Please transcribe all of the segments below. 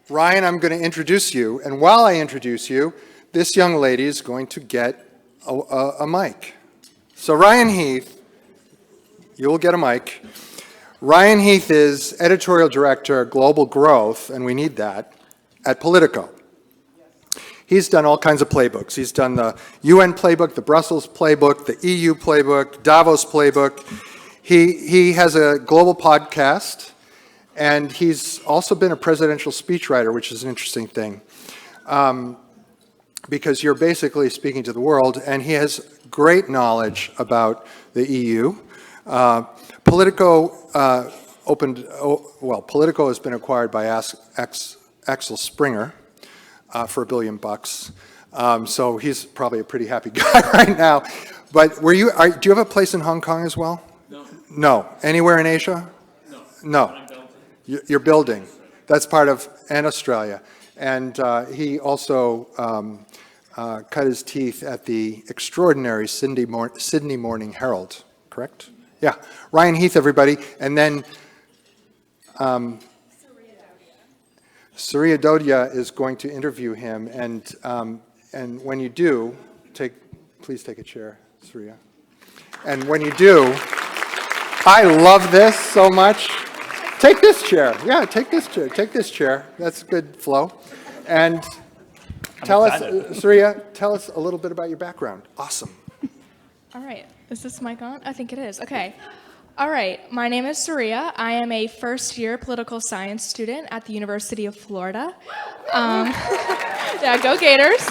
Ryan, I'm going to introduce you, and while I introduce you, this young lady is going to get a mic. So Ryan Heath, you'll get a mic. Ryan Heath is editorial director, global growth, and we need that, at Politico. He's done all kinds of playbooks. He's done the UN playbook, the Brussels playbook, the EU playbook, Davos playbook. He has a global podcast, and he's also been a presidential speechwriter, which is an interesting thing, because you're basically speaking to the world, and he has great knowledge about the EU. Politico Politico has been acquired by Axel Springer for $1 billion. So he's probably a pretty happy guy right now. But do you have a place in Hong Kong as well? No. No. Anywhere in Asia? No. No. You're building. That's part of, and Australia. And he also cut his teeth at the extraordinary Sydney Morning Herald, correct? Yeah. Ryan Heath, everybody. And then Surya Dodia is going to interview him. And when you do, please take a chair, Surya. And when you do, I love this so much. Take this chair. Yeah, take this chair. Take this chair. That's good flow. And tell us, Surya, tell us a little bit about your background. Awesome. All right. Is this mic on? I think it is. Okay. All right. My name is Surya. I am a first-year political science student at the University of Florida. Yeah, go Gators.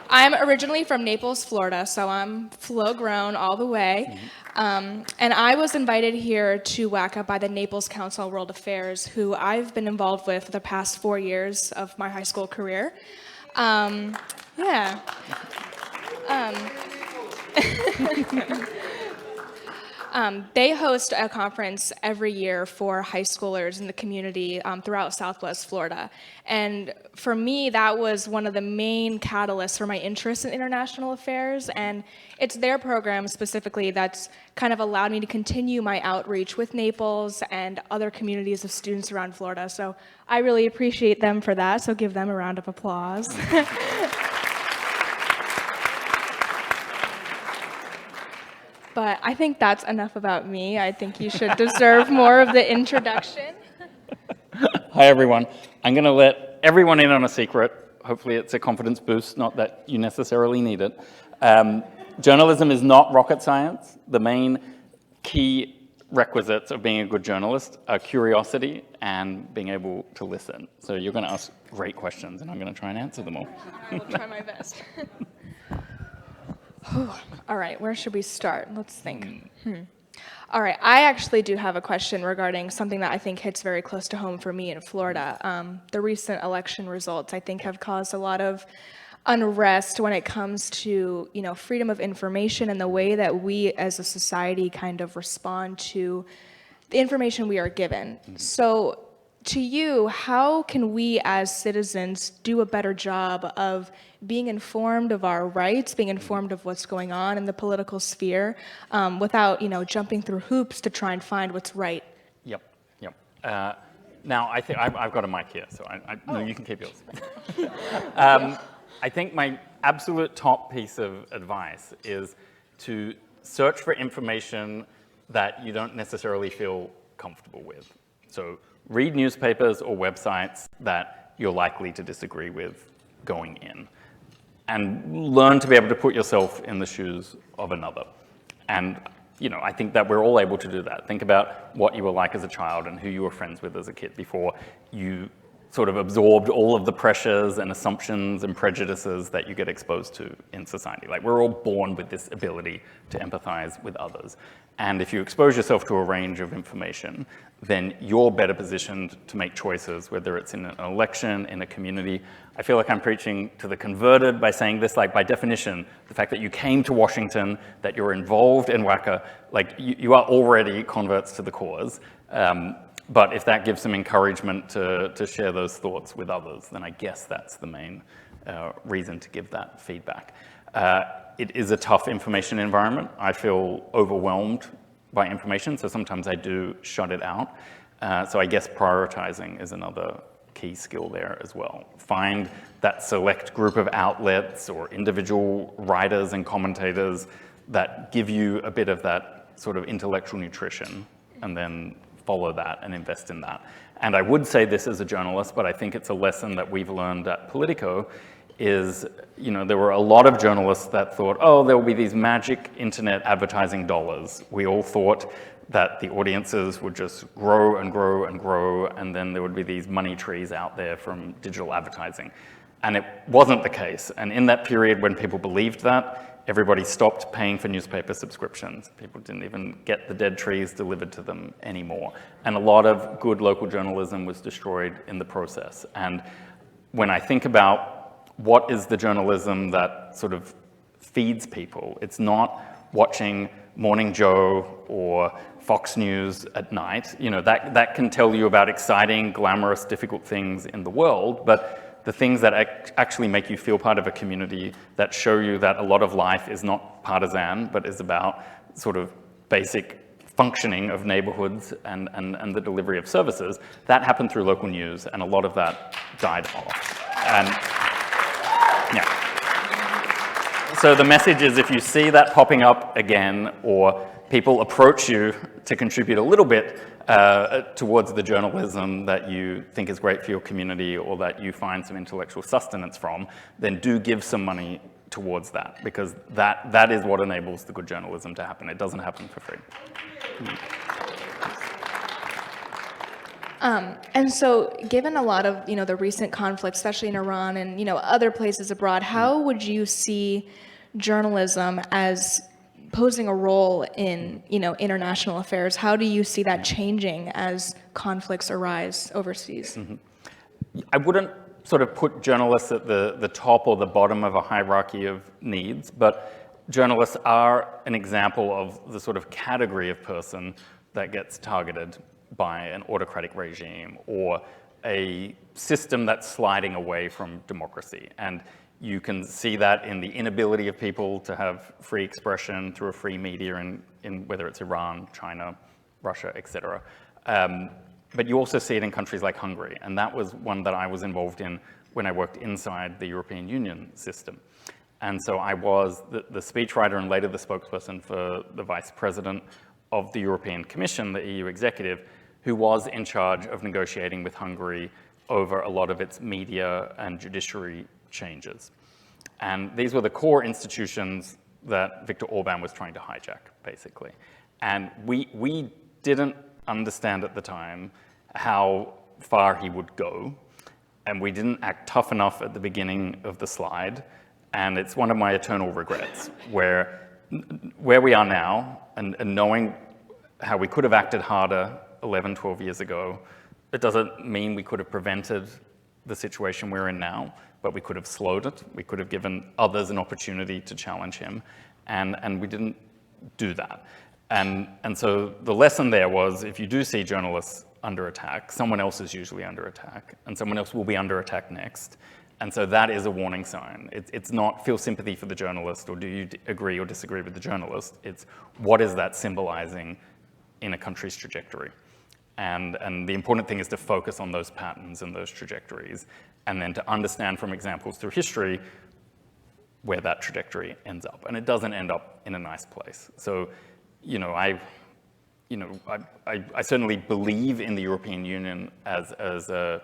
I'm originally from Naples, Florida, so I'm flow-grown all the way. And I was invited here to WACA by the Naples Council on World Affairs, who I've been involved with for the past 4 years of my high school career. Yeah. They host a conference every year for high schoolers in the community throughout Southwest Florida. And for me, that was one of the main catalysts for my interest in international affairs. And it's their program specifically that's kind of allowed me to continue my outreach with Naples and other communities of students around Florida. So I really appreciate them for that. So give them a round of applause. But I think that's enough about me. I think you should deserve more of the introduction. Hi, everyone. I'm going to let everyone in on a secret. Hopefully it's a confidence boost, not that you necessarily need it. Journalism is not rocket science. The main key requisites of being a good journalist are curiosity and being able to listen. So you're going to ask great questions, and I'm going to try and answer them all. I will try my best. All right, where should we start? Let's think. All right, I actually do have a question regarding something that I think hits very close to home for me in Florida. The recent election results, I think, have caused a lot of unrest when it comes to, freedom of information and the way that we as a society kind of respond to the information we are given. So to you, how can we as citizens do a better job of being informed of our rights, being informed of what's going on in the political sphere, without, jumping through hoops to try and find what's right? Yep. Now, I think I've got a mic here, so no, you can keep yours. I think my absolute top piece of advice is to search for information that you don't necessarily feel comfortable with. So read newspapers or websites that you're likely to disagree with going in, and learn to be able to put yourself in the shoes of another. And I think that we're all able to do that. Think about what you were like as a child and who you were friends with as a kid before you sort of absorbed all of the pressures and assumptions and prejudices that you get exposed to in society. Like, we're all born with this ability to empathize with others. And if you expose yourself to a range of information, then you're better positioned to make choices, whether it's in an election, in a community. I feel like I'm preaching to the converted by saying this, like, by definition, the fact that you came to Washington, that you're involved in WACA, like, you are already converts to the cause. But if that gives some encouragement to share those thoughts with others, then I guess that's the main reason to give that feedback. It is a tough information environment. I feel overwhelmed by information, so sometimes I do shut it out. So I guess prioritizing is another key skill there as well. Find that select group of outlets or individual writers and commentators that give you a bit of that sort of intellectual nutrition, and then follow that and invest in that. And I would say this as a journalist, but I think it's a lesson that we've learned at Politico, is, you know, there were a lot of journalists that thought, oh, there will be these magic internet advertising dollars. We all thought that the audiences would just grow and grow and grow, and then there would be these money trees out there from digital advertising. And it wasn't the case. And in that period when people believed that, everybody stopped paying for newspaper subscriptions. People didn't even get the dead trees delivered to them anymore. And a lot of good local journalism was destroyed in the process. And when I think about what is the journalism that sort of feeds people, it's not watching Morning Joe or Fox News at night. You know, that can tell you about exciting, glamorous, difficult things in the world, but the things that actually make you feel part of a community, that show you that a lot of life is not partisan, but is about sort of basic functioning of neighborhoods and the delivery of services, that happened through local news, and a lot of that died off. And yeah. So the message is, if you see that popping up again, or people approach you to contribute a little bit towards the journalism that you think is great for your community, or that you find some intellectual sustenance from, then do give some money towards that, because that is what enables the good journalism to happen. It doesn't happen for free. And so, given a lot of, you know, the recent conflicts, especially in Iran and, you know, other places abroad, how would you see journalism as posing a role in, you know, international affairs? How do you see that changing as conflicts arise overseas? I wouldn't sort of put journalists at the top or the bottom of a hierarchy of needs, but journalists are an example of the sort of category of person that gets targeted by an autocratic regime or a system that's sliding away from democracy. And you can see that in the inability of people to have free expression through a free media in whether it's Iran, China, Russia, etc. But you also see it in countries like Hungary, and that was one that I was involved in when I worked inside the European Union system. And so I was the speechwriter and later the spokesperson for the vice president of the European Commission, the EU executive, who was in charge of negotiating with Hungary over a lot of its media and judiciary changes. And these were the core institutions that Viktor Orban was trying to hijack, basically. And we didn't understand at the time how far he would go, and we didn't act tough enough at the beginning of the slide, and it's one of my eternal regrets, where we are now, and knowing how we could have acted harder 11, 12 years ago, it doesn't mean we could have prevented the situation we're in now, but we could have slowed it. We could have given others an opportunity to challenge him, and we didn't do that. And so the lesson there was, if you do see journalists under attack, someone else is usually under attack, and someone else will be under attack next. And so that is a warning sign. It's not feel sympathy for the journalist, or do you agree or disagree with the journalist. It's what is that symbolizing in a country's trajectory. And the important thing is to focus on those patterns and those trajectories, and then to understand from examples through history where that trajectory ends up. And it doesn't end up in a nice place. So, I certainly believe in the European Union as a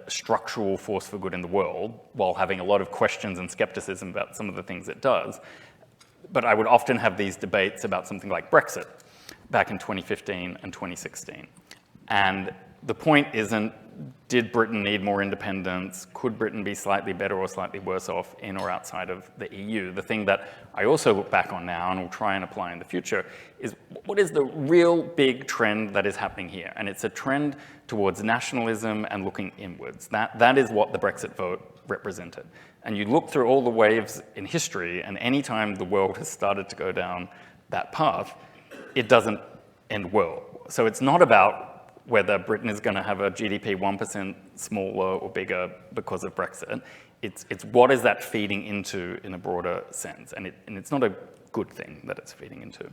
structural force for good in the world, while having a lot of questions and skepticism about some of the things it does. But I would often have these debates about something like Brexit back in 2015 and 2016. And the point isn't, did Britain need more independence? Could Britain be slightly better or slightly worse off in or outside of the EU? The thing that I also look back on now and will try and apply in the future is, what is the real big trend that is happening here? And it's a trend towards nationalism and looking inwards. That is what the Brexit vote represented. And you look through all the waves in history, and any time the world has started to go down that path, it doesn't end well. So it's not about whether Britain is going to have a GDP 1% smaller or bigger because of Brexit. It's what is that feeding into in a broader sense, and it's not a good thing that it's feeding into.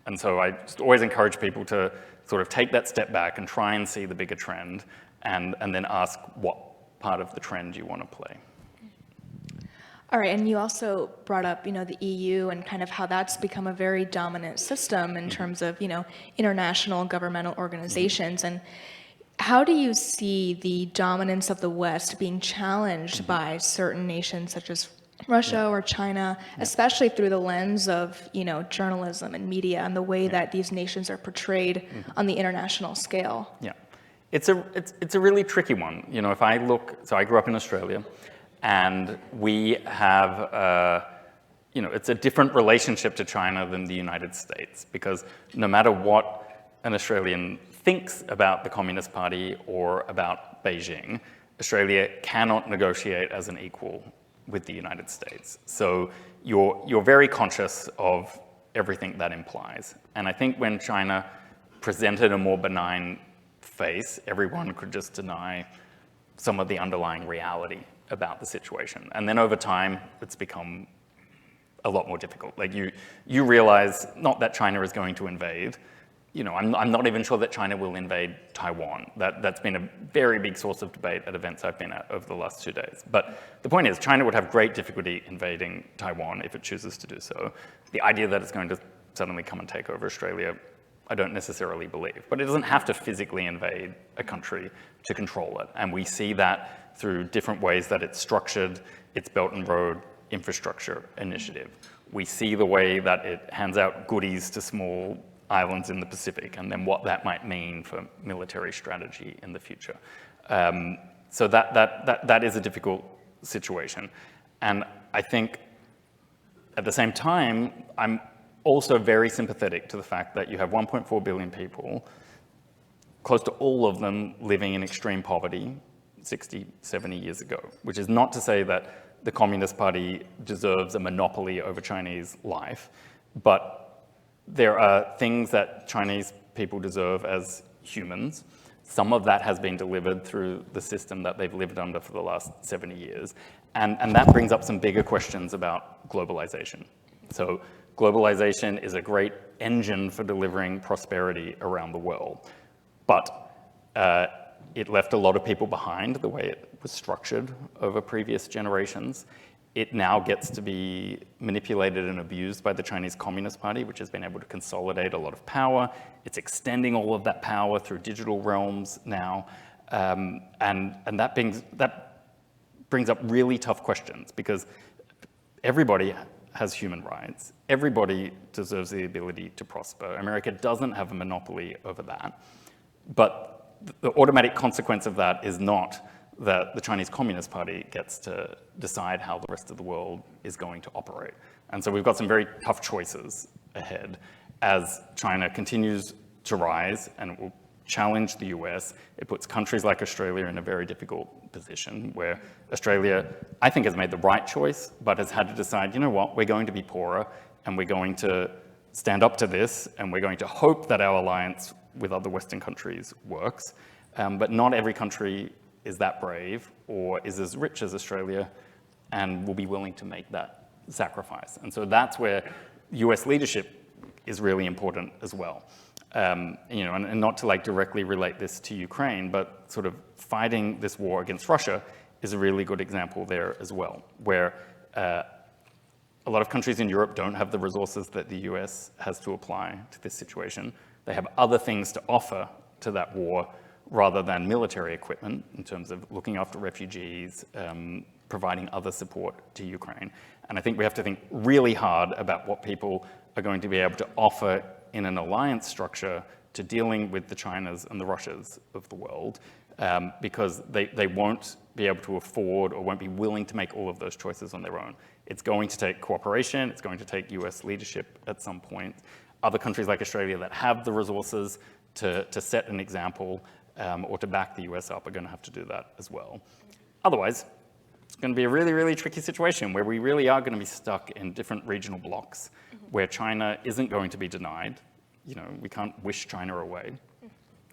And so I just always encourage people to sort of take that step back and try and see the bigger trend, and then ask what part of the trend you want to play. All right, and you also brought up, the EU and kind of how that's become a very dominant system in terms of, international governmental organizations. And how do you see the dominance of the West being challenged by certain nations such as Russia or China, especially through the lens of, journalism and media and the way that these nations are portrayed on the international scale? Yeah, it's a really tricky one. If I look, so I grew up in Australia, and we have, it's a different relationship to China than the United States, because no matter what an Australian thinks about the Communist Party or about Beijing, Australia cannot negotiate as an equal with the United States. So you're very conscious of everything that implies. And I think when China presented a more benign face, everyone could just deny some of the underlying reality about the situation. And then over time, it's become a lot more difficult. Like you realize not that China is going to invade. I'm not even sure that China will invade Taiwan. That's been a very big source of debate at events I've been at over the last 2 days. But the point is, China would have great difficulty invading Taiwan if it chooses to do so. The idea that it's going to suddenly come and take over Australia, I don't necessarily believe. But it doesn't have to physically invade a country to control it. And we see that through different ways that it's structured its Belt and Road Infrastructure Initiative. We see the way that it hands out goodies to small islands in the Pacific, and then what that might mean for military strategy in the future. So that is a difficult situation. And I think at the same time, I'm also very sympathetic to the fact that you have 1.4 billion people, close to all of them living in extreme poverty 60, 70 years ago, which is not to say that the Communist Party deserves a monopoly over Chinese life, but there are things that Chinese people deserve as humans. Some of that has been delivered through the system that they've lived under for the last 70 years. And that brings up some bigger questions about globalization. So globalization is a great engine for delivering prosperity around the world, but it left a lot of people behind the way it was structured over previous generations. It now gets to be manipulated and abused by the Chinese Communist Party, which has been able to consolidate a lot of power. It's extending all of that power through digital realms now. And that brings up really tough questions, because everybody has human rights. Everybody deserves the ability to prosper. America doesn't have a monopoly over that. But the automatic consequence of that is not that the Chinese Communist Party gets to decide how the rest of the world is going to operate. And so we've got some very tough choices ahead as China continues to rise, and it will challenge the US. It puts countries like Australia in a very difficult position, where Australia, I think, has made the right choice, but has had to decide, you know what, we're going to be poorer, and we're going to stand up to this, and we're going to hope that our alliance with other Western countries works. But not every country is that brave or is as rich as Australia and will be willing to make that sacrifice. And so that's where US leadership is really important as well. And not to directly relate this to Ukraine, but sort of fighting this war against Russia is a really good example there as well, where a lot of countries in Europe don't have the resources that the US has to apply to this situation. They have other things to offer to that war rather than military equipment in terms of looking after refugees, providing other support to Ukraine. And I think we have to think really hard about what people are going to be able to offer in an alliance structure to dealing with the Chinas and the Russias of the world, because they won't be able to afford or won't be willing to make all of those choices on their own. It's going to take cooperation, it's going to take US leadership at some point. Other countries like Australia that have the resources to set an example or to back the US up are going to have to do that as well. Otherwise, it's going to be a really, really tricky situation where we really are going to be stuck in different regional blocks where China isn't going to be denied. We can't wish China away.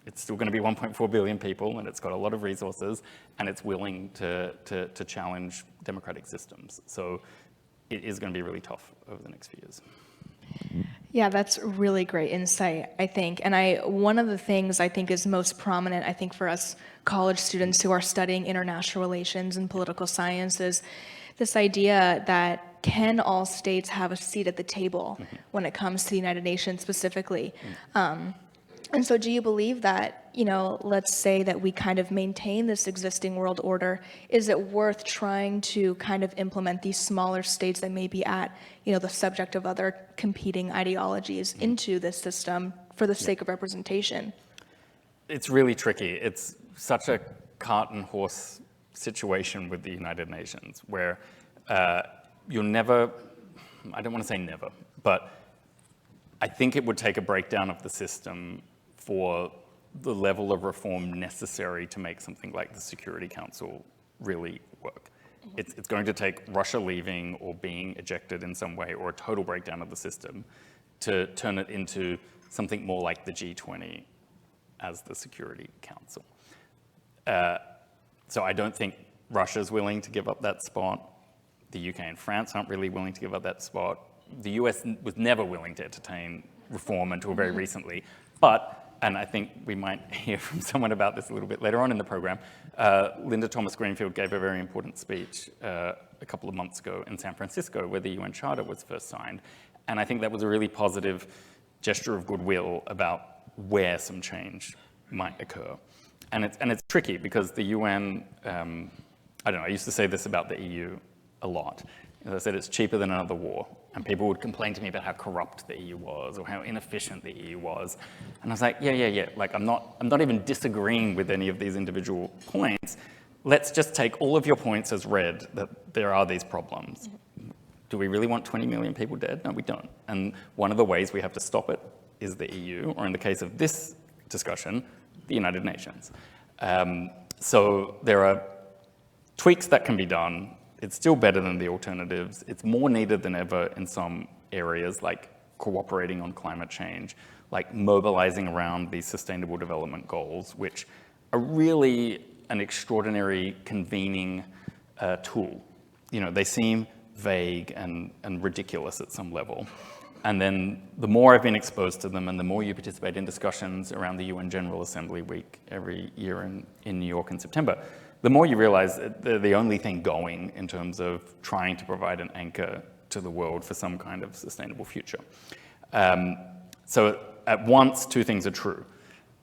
It's still going to be 1.4 billion people, and it's got a lot of resources, and it's willing to challenge democratic systems. So it is going to be really tough over the next few years. Yeah, that's really great insight, I think. And one of the things I think is most prominent, I think, for us college students who are studying international relations and political science is this idea that can all states have a seat at the table when it comes to the United Nations specifically? And so do you believe that, let's say that we kind of maintain this existing world order, is it worth trying to kind of implement these smaller states that may be at, the subject of other competing ideologies into this system for the sake of representation? It's really tricky. It's such a cart and horse situation with the United Nations where you'll never, I don't want to say never, but I think it would take a breakdown of the system for the level of reform necessary to make something like the Security Council really work. It's going to take Russia leaving or being ejected in some way or a total breakdown of the system to turn it into something more like the G20 as the Security Council. So I don't think Russia's willing to give up that spot. The UK and France aren't really willing to give up that spot. The US was never willing to entertain reform until very recently. But, and I think we might hear from someone about this a little bit later on in the program, Linda Thomas Greenfield gave a very important speech a couple of months ago in San Francisco where the UN Charter was first signed. And I think that was a really positive gesture of goodwill about where some change might occur. And it's tricky because the UN, I don't know, I used to say this about the EU a lot. As I said, it's cheaper than another war. And people would complain to me about how corrupt the EU was or how inefficient the EU was. And I was like, yeah. Like, I'm not even disagreeing with any of these individual points. Let's just take all of your points as read that there are these problems. Do we really want 20 million people dead? No, we don't. And one of the ways we have to stop it is the EU, or in the case of this discussion, the United Nations. So there are tweaks that can be done. It's still better than the alternatives. It's more needed than ever in some areas, like cooperating on climate change, like mobilizing around these sustainable development goals, which are really an extraordinary convening tool. They seem vague and ridiculous at some level. And then the more I've been exposed to them and the more you participate in discussions around the UN General Assembly Week every year in New York in September, the more you realize that they're the only thing going in terms of trying to provide an anchor to the world for some kind of sustainable future. So at once, two things are true.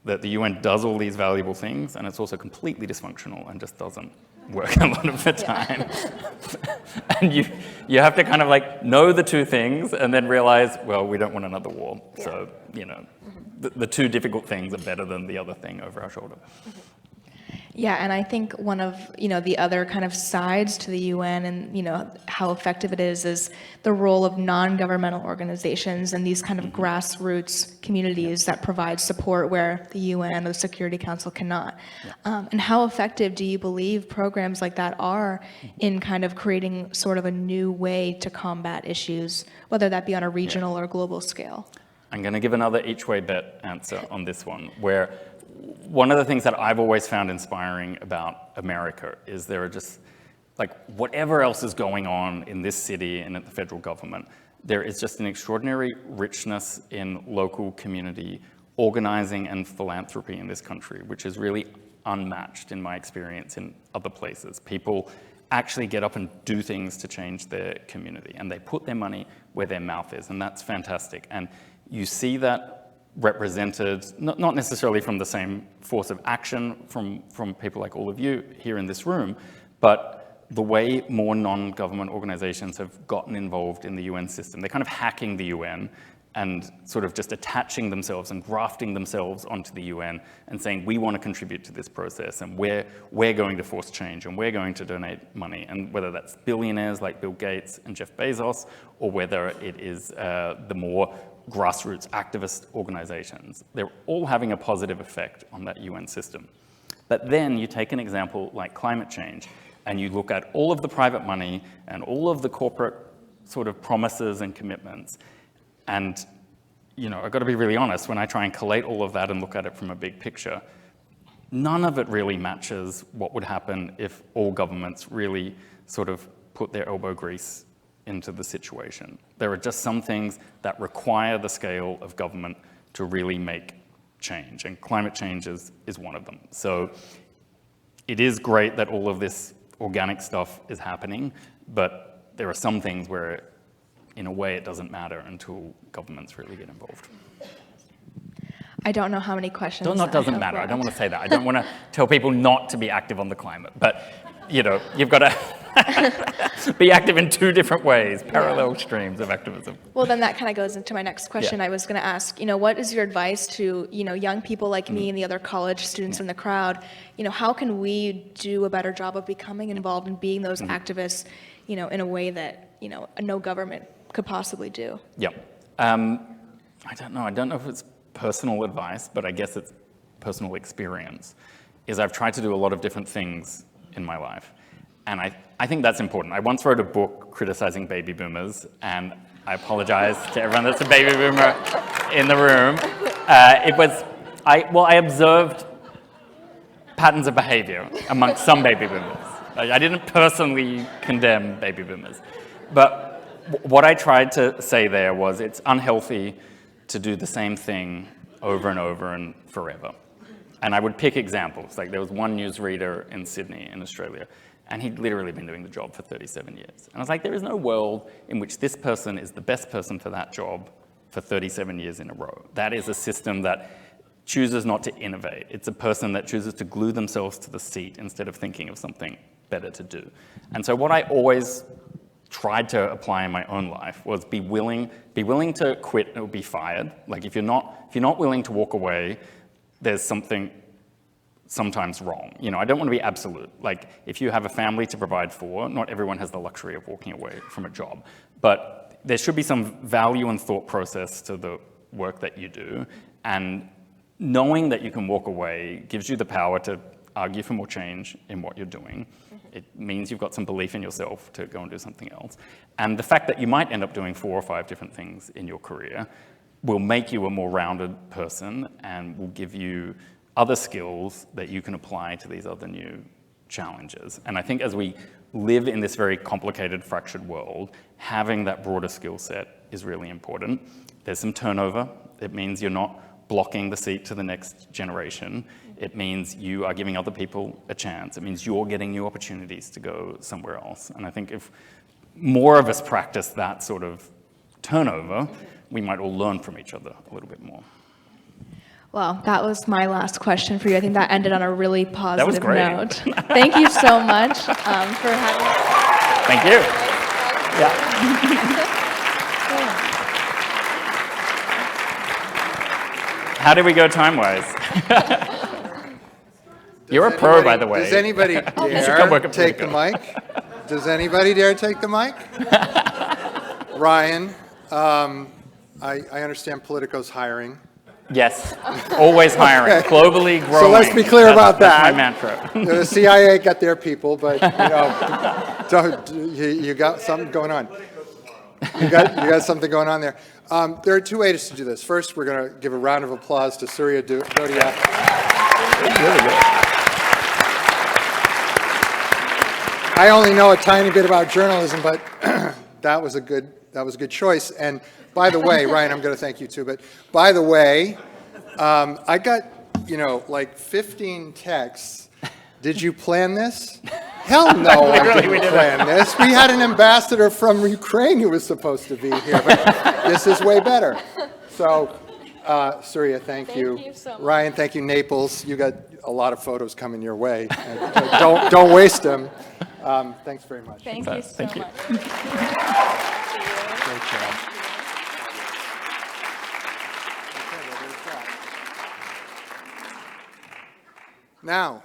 That the UN does all these valuable things, and it's also completely dysfunctional and just doesn't work a lot of the time. And you have to kind of like know the two things and then realize, well, we don't want another war. Yeah. So, the two difficult things are better than the other thing over our shoulder. Yeah, and I think one of, the other kind of sides to the UN and, how effective it is the role of non-governmental organizations and these kind of grassroots communities that provide support where the UN or the Security Council cannot. And how effective do you believe programs like that are in kind of creating sort of a new way to combat issues, whether that be on a regional or global scale? I'm going to give another each-way bet answer on this one, where one of the things that I've always found inspiring about America is there are just, like, whatever else is going on in this city and at the federal government, there is just an extraordinary richness in local community organizing and philanthropy in this country, which is really unmatched in my experience in other places. People actually get up and do things to change their community, and they put their money where their mouth is, and that's fantastic. And you see that represented, not necessarily from the same force of action from people like all of you here in this room, but the way more non-government organizations have gotten involved in the UN system. They're kind of hacking the UN and sort of just attaching themselves and grafting themselves onto the UN and saying, we want to contribute to this process and we're going to force change and we're going to donate money. And whether that's billionaires like Bill Gates and Jeff Bezos, or whether it is the more grassroots activist organizations, they're all having a positive effect on that UN system. But then you take an example like climate change and you look at all of the private money and all of the corporate sort of promises and commitments. And, I've got to be really honest, when I try and collate all of that and look at it from a big picture, none of it really matches what would happen if all governments really sort of put their elbow grease into the situation. There are just some things that require the scale of government to really make change, and climate change is one of them. So it is great that all of this organic stuff is happening, but there are some things where, in a way, it doesn't matter until governments really get involved. I don't know how many questions. Doesn't matter. I don't want to say that. I don't want to tell people not to be active on the climate, but you've got to be active in two different ways, parallel streams of activism. Well, then that kind of goes into my next question. Yeah. I was going to ask, what is your advice to, young people like me and the other college students in the crowd? How can we do a better job of becoming involved and being those activists, in a way that, no government could possibly do? Yep. I don't know. I don't know if it's personal advice, but I guess it's personal experience, is I've tried to do a lot of different things in my life. And I think that's important. I once wrote a book criticizing baby boomers, and I apologize to everyone that's a baby boomer in the room. I observed patterns of behavior amongst some baby boomers. I didn't personally condemn baby boomers. But what I tried to say there was it's unhealthy to do the same thing over and over and forever. And I would pick examples. Like there was one newsreader in Sydney in Australia, and he'd literally been doing the job for 37 years. And I was like, there is no world in which this person is the best person for that job for 37 years in a row. That is a system that chooses not to innovate. It's a person that chooses to glue themselves to the seat instead of thinking of something better to do. And so what I always tried to apply in my own life was be willing to quit or be fired. Like if you're not willing to walk away, there's something sometimes wrong. I don't want to be absolute. Like if you have a family to provide for, not everyone has the luxury of walking away from a job. But there should be some value and thought process to the work that you do. And knowing that you can walk away gives you the power to argue for more change in what you're doing. It means you've got some belief in yourself to go and do something else. And the fact that you might end up doing 4 or 5 different things in your career will make you a more rounded person and will give you other skills that you can apply to these other new challenges. And I think as we live in this very complicated, fractured world, having that broader skill set is really important. There's some turnover. It means you're not blocking the seat to the next generation. It means you are giving other people a chance. It means you're getting new opportunities to go somewhere else. And I think if more of us practice that sort of turnover, we might all learn from each other a little bit more. Well, that was my last question for you. I think that ended on a really positive note. Great. Thank you so much for having us. Thank you. Yeah. How did we go time-wise? You're a pro, by the way. Does anybody dare take the mic? Does anybody dare take the mic? Ryan, I understand Politico's hiring. Yes, always hiring, Okay. globally growing. So let's be clear about that. That's my mantra. The CIA got their people, but you got something going on. You got something going on there. There are 2 ways to do this. First, we're going to give a round of applause to Surya Dodia. Really good. I only know a tiny bit about journalism, but that was a good choice. And by the way, Ryan, I'm going to thank you too. But by the way, I got like 15 texts. Did you plan this? Hell no, I didn't plan this. We had an ambassador from Ukraine who was supposed to be here, but this is way better. So, Surya, thank you. Thank you so much. Ryan, thank you. Naples, you got a lot of photos coming your way. Don't waste them. Thanks very much. Thank you so Thank you. much. Great job. Now,